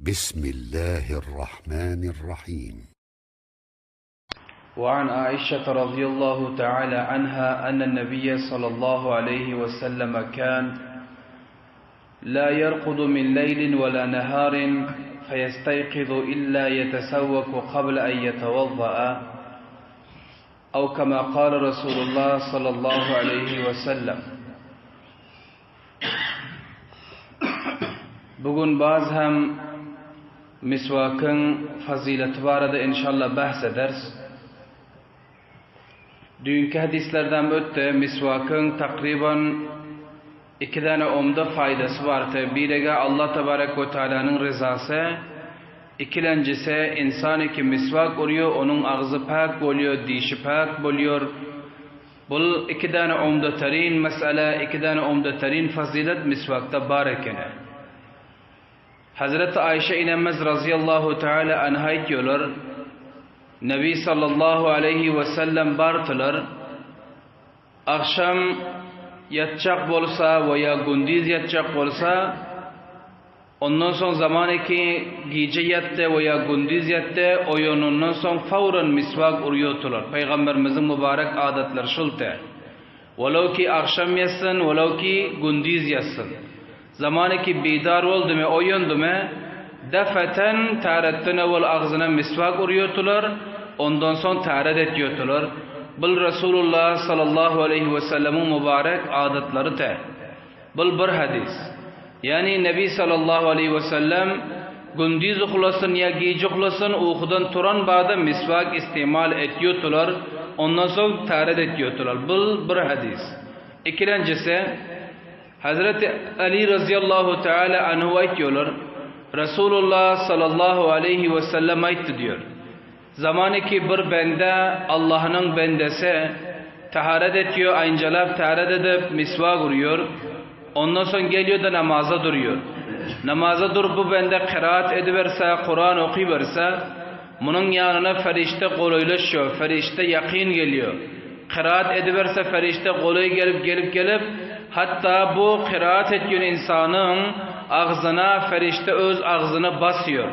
بسم الله الرحمن الرحيم. وعن عائشة رضي الله تعالى عنها أن النبي صلى الله عليه وسلم كان لا يرقد من ليل ولا نهار فيستيقظ إلا يتسوق قبل أن يتوضأ أو كما قال رسول الله صلى الله عليه وسلم. Bugün bazı hem misvakın fazileti barada inşallah bahs ederiz. Dünkü hadislerden öte misvakın takriben iki tane omda faydası var. Biriga Allah Tebarek ve Teala'nın rızası, ikincisi insan ki misvak oluyor, onun ağzı pak oluyor, dişi pak oluyor. Bu iki tane omda terin mesele, iki tane omda terin fazilet misvakta barekene. Hazreti Ayşe inemiz razıyallahu teala anha diyorlar, Nebi sallallahu aleyhi ve sellem bartılar, akşam yatacak bolsa veya gündüz yatacak bolsa, ondan son zamanı ki gece yattı veya gündüz yattı, ondan son fauran misvak uruyordular. Peygamberimizin mübarek adetler şulte. Velev ki akşam yatsın, velev ki gündüz yatsın. Zamanı ki bidar oldu mu, oyundu mu, defeten taharetten evvel ağzına misvak uruyordular, ondan son taharet ediyordular. Bu Resulullah sallallahu aleyhi ve sellem'in mübarek adetleri de. Bu bir hadis. Yani Nebi sallallahu aleyhi ve sellem gündüz uxlasın ya gece uxlasın uykudan turan bağda misvak istimal ediyordular, ondan sonra taharet ediyordular. Bu bir hadis. İkincisi, Hazreti Ali radıyallahu teala anhu diyorlar, Resulullah sallallahu aleyhi ve sellem ayıttı diyor. Zamanı ki bir bende Allah'ın bendesi taharet ediyor, ayıncalap taharet edip misvak vuruyor. Ondan sonra geliyor da namaza duruyor. Namaza durup bu bende kıraat ediverse, Kur'an okuyuverse, bunun yanına ferişte kolaylaşıyor, ferişte yakin geliyor. Kıraat ediverse ferişte kolay gelip hatta bu kıraat ediyor insanın ağzına ferişte öz ağzına basıyor.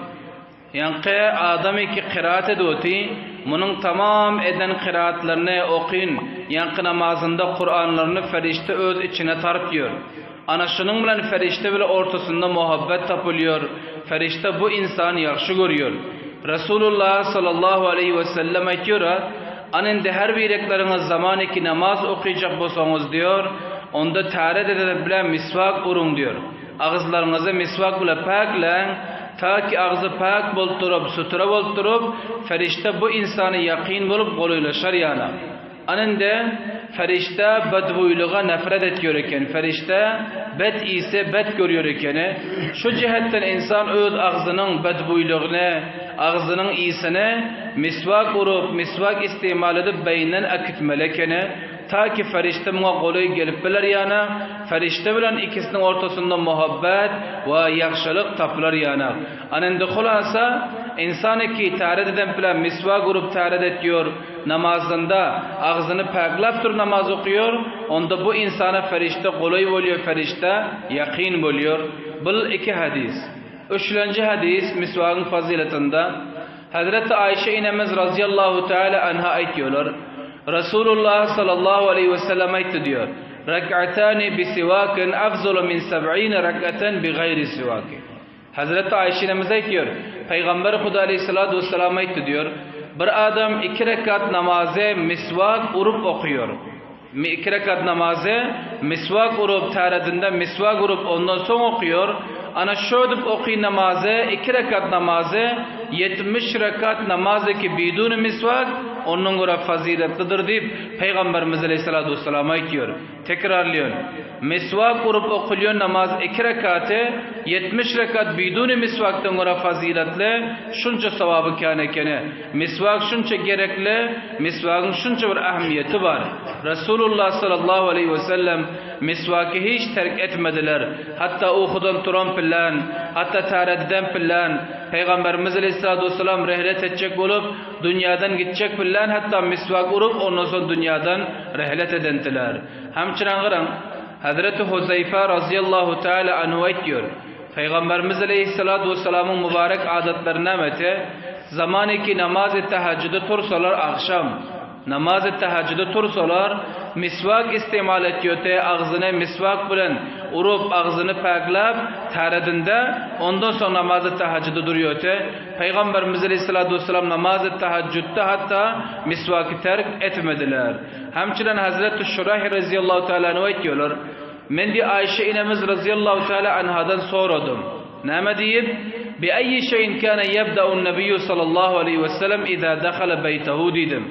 Yani adamı ki kıraat ediyorti, bunun tamam eden kıraatlarını okuyun. Yani namazında Kur'anlarını ferişte öz içine tartıyor. Ana şunun bilen ferişte bile ortasında muhabbet tapılıyor. Ferişte bu insanı yakşı görüyor. Resulullah sallallahu aleyhi ve sellem diyor, anında her birekleriniz zamanı ki namaz okuyacak bolsanız diyor, onda taharet edip bilen misvak urun diyor. Ağızlarınızı misvak bile paklen, ta ki ağzı pak bolturup, sutura bolturup, ferişte bu insanı yakin bulup koluylaşar yana. Anında ferişte bedbuyluğa nefret ediyor iken, ferişte bed ise bed görüyor iken, şu cihetten insan öz ağzının bedbuyluğunu, ağzının iyisini misvak urup, misvak istimal edip beyninden akıtmelekene, ta ki ferişte buna kolay gelip bilir yana, ferişte bilen ikisinin ortasında muhabbet ve yakşılık tapılar yana. Anında hulasa, insanı ki taharet eden bilen misvak urup taharet ediyor, namazında ağzını paklap dur namaz okuyor, onda bu insana ferişte kolay oluyor, ferişte yakin oluyor. Bu iki hadis. Üçüncü hadis misvakın faziletinde Hazreti Ayşe inemiz razıyallahu teala anha aytiyorlar. Resulullah sallallahu aleyhi ve sellem aytti diyor. Rek'atani bi sivakin afzalu min 70 rek'aten bi gayri sivaki. Hazreti Ayşe inemiz aytiyor. Peygamber Huda aleyhissalatu vesselam aytti diyor. Bir adam 2 rekat namazı misvak urup okuyor. 2 rekat namazı misvak urup taharetinde misvak urup ondan sonra okuyor. Ana şöyle okuy namazı 2 rekat namazı 70 rekat namazı ki bidun misvak onun göre faziletlidir deyip Peygamberimiz Aleyhisselatü Vesselam'a diyor. Tekrarlıyor. Misvak urup okuyor namaz 2 rekatı 70 rekat bidun misvaktan göre faziletli, şunca sevabı kâne. Misvak şunca gerekli, misvakın şunca bir ahmiyeti var. Resulullah sallallahu aleyhi ve sellem misvakı hiç terk etmediler. Hatta uykudan turan pillan, hatta taharetten pillan, Peygamberimiz Aleyhisselatü Vesselam rehlet edecek olup dünyadan gidecek pillan, hatta misvak urup ondan sonra dünyadan rehlet edendiler. Hemçinin Hazreti Huzeyfe razıyallahu teala anhu diyor. Peygamberimiz Aleyhissalatu vesselam'ın mübarek adetlerine mete zamaniki namaz-ı teheccüde tursalar akşam namaz-ı teheccüde tursalar misvak istemal etiyote ağzına misvak bilen urup ağzını paklab taradında ondan sonra namaz-ı teheccüde duruyote Peygamberimiz Aleyhissalatu vesselam namaz-ı teheccüde hatta misvakı terk etmediler. Hemçinin Hazreti Şurayh radıyallahu teala anhu etiyorlar. Men di Ayşe inemiz radıyallahu teala anhadan sordum. Neme deyip? Bi ayyi şeyin kana yebda'un nebiyyu sallallahu aleyhi ve sellem iza dakhala beytehu dedim.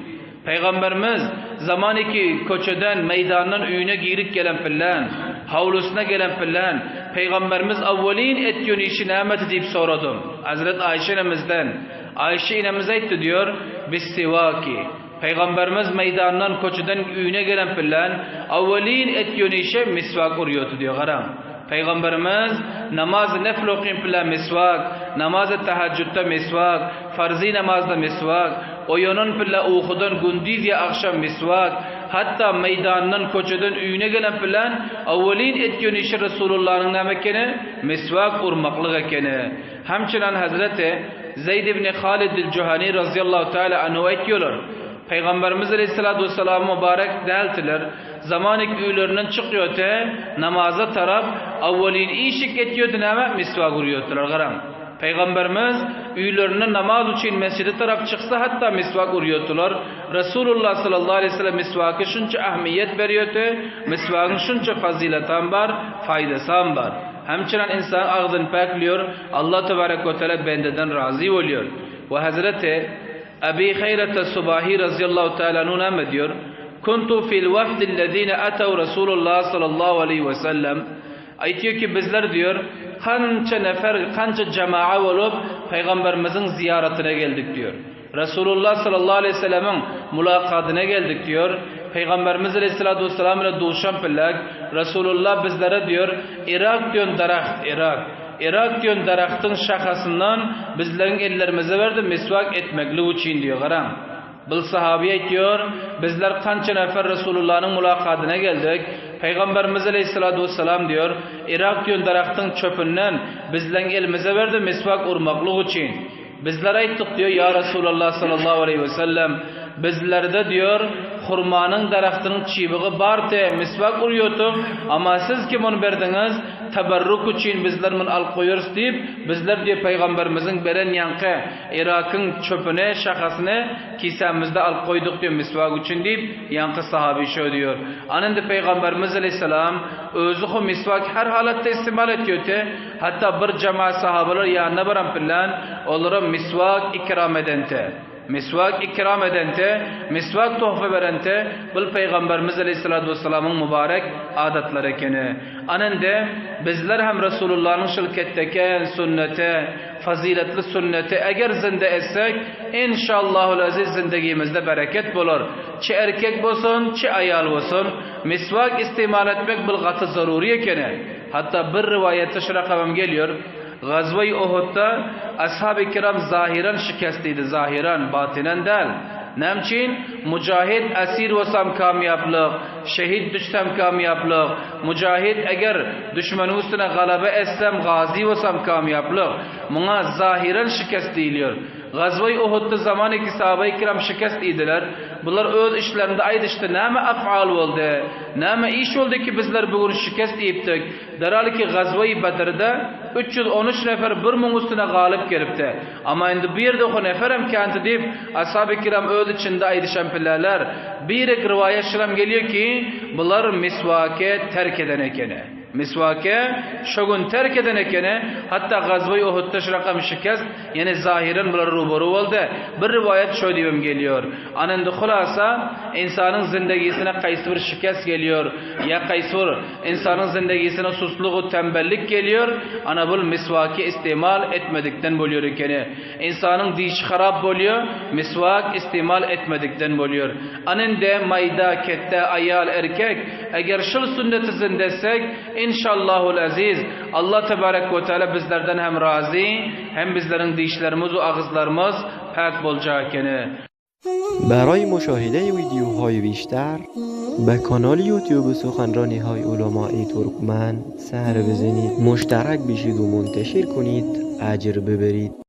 Peygamberimiz zamaniki koçeden meydandan üyüne girip gelen pillan, havlusuna gelen pillan, Peygamberimiz avvalin ettiğin işi neme deyip sordum. Hazreti Ayşe inemizden. Ayşe inemiz etti diyor. Bissivaki. Peygamberimiz meydandan koçudan üyüne gelen pillan avvalin ettiğin işe misvak uruyordu diyor garam. Peygamberimiz namaz nefl okuyun pillan misvak, namaz-ı teheccüde misvak, farzi namazda misvak, oyunun pilla uhudan gündüz ya akşam misvak, hatta meydandan koçudan üyüne gelen pillan avvalin ettiğin işi Resulullah'ın namekene misvak urmaklık ekene. Hemçinin Hazreti Zeyd ibn Halid el-Cuhani radıyallahu teala anhu etiyorlar. Peygamberimiz Aleyhissalatu vesselam mübarek deltiler. Zamanik üylerinin çıkıyor te namaza taraf avvalin işik etiyordu nama misvak vuruyordular garam. Peygamberimiz üylerinin namaz için mescide taraf çıksa hatta misvak vuruyordular. Resulullah sallallahu aleyhi ve sellem misvakı şunca ahmiyet veriyordu. Misvakın şunca faziletan var, faydası var. Hemçinin insan ağzını pakliyor. Allah tebarek ve teala bendeden razı oluyor. Ve Hazreti Ebi Hayrete Subahi radıyallahu teala anhu diyor. Kuntu fil vafdillezine atav Resulullah sallallahu aleyhi ve sellem. Aytiyor ki bizler diyor kança nefer, kança cema'a olup Peygamberimizin ziyaretine geldik diyor. Resulullah sallallahu aleyhi ve sellem'in mülakatına geldik diyor. Peygamberimiz aleyhissalatu vesselam ile duşan pillak. Resulullah bizlere diyor Irak diyor daraxt, Irak diyor daraxtın şakasından bizlerin ellerimize verdi misvak etmekli için diyor garam. Bil sahabiye diyor bizler kança nefer Resulullah'ın mülakatına geldik. Peygamberimiz Aleyhissalatu vesselam diyor Irak diyor daraxtın çöpünden bizlerin elimize verdi misvak urmaklık için. Bizler ayttık diyor ya Resulullah sallallahu aleyhi ve sellem bizlerde diyor hurmanın daraxtının çibiği bar te misvak uruyorduk ama siz kim onu verdiniz teberruk için bizler bunu al koyuyoruz deyip bizler diyor Peygamberimizin beren yankı Irak'ın çöpüne şakasını kisemizde al koyduk diyor misvak için deyip yankı sahabi şöyle diyor. Anında Peygamberimiz aleyhisselam özü o misvak her halatta istimal ediyor te hatta bir cemaat sahabeler yanına baran pillan onlara misvak ikram edente. Misvak ikram edente, misvak tuhfa verente, bil Peygamberimiz Aleyhissalatu vesselam'ın mübarek adetleri ekeni. Anında bizler hem Resulullah'ın şirketteki sünnete, faziletli sünnete eğer zinde etsek, inşallahul aziz zindagimizde bereket bulur. Çi erkek bolsun, çi ayal bolsun, misvak istimal etmek bil gatı zaruri ekeni. Hatta bir rivayette şırakabım geliyor. Gazve-i Uhud'da ashab-ı kiram zahiren şikastiydi. Zahiren, batinen değil. Nemçin? Mücahid esir olsam kamyaplık, şehit düşsem kamyaplık, mücahid eğer düşmanın üstüne galebe etsem, gazi olsam kamyaplık. Buna zahiren şikast deyiliyor. Gazve-i Uhud'da zamaniki sahabe-i kiram şikast idiler. Bunlar öz işlerinde aydı işte neme afal oldu, neme iş oldu ki bizler bugün şikast yiyiptik. Derhal ki Gazve-i Bedir'de 313 nefer bir mun üstüne galip gelipti. Ama indi bir yerde o nefer imkanı deyip ashab-ı kiram öz içinde aydı şempillerler. Bir rivayet şiram geliyor ki bunlar misvake terk eden ekene. Misvake şogun terk eden ekene hatta Gazve-i Uhud'da şırakam şikast yani zahiren bunlar ruboru oldu. Bir rivayet şöyle diyeyim geliyor. Anında hulasa insanın zindegisine kaysı bir şikast geliyor. Ya kaysı bir insanın zindegisine susluğu tembellik geliyor. Ana bul misvaki istimal etmedikten buluyor ekene. İnsanın diş harap buluyor. Misvak istimal etmedikten buluyor. Anında mayda kette ayal erkek eğer şıl sünneti zindesek İnşallahul aziz Allah tebarek ve teala bizlerden hem razı hem bizlerin dişlerimiz ve ağızlarımız pak bolacak. برای مشاهده ویدیوهای بیشتر به کانال یوتیوب سخنرانی های علمای ترکمن سر بزنید، مشترک بشید و منتشر کنید، اجر ببرید.